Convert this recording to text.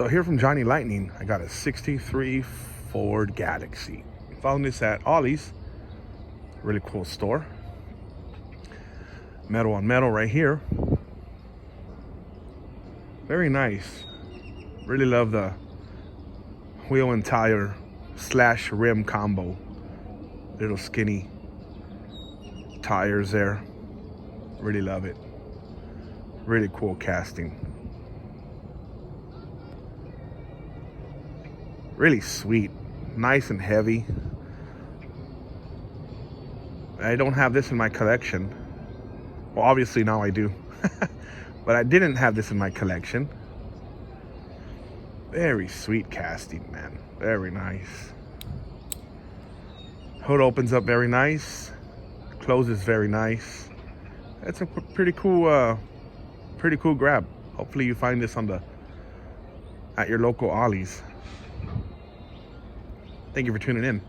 So here from Johnny Lightning, I got a 63 Ford Galaxy. Found this at Ollie's. Really cool store. Metal on metal right here. Very nice. Really love the wheel and tire slash rim combo. Little skinny tires there. Really love it. Really cool casting. Really sweet, nice and heavy. I don't have this in my collection. Well, obviously now I do. But I didn't have this in my collection. Very sweet casting, man. Very nice. Hood opens up very nice. Closes very nice. That's a pretty cool grab. Hopefully you find this at your local Ollie's. Thank you for tuning in.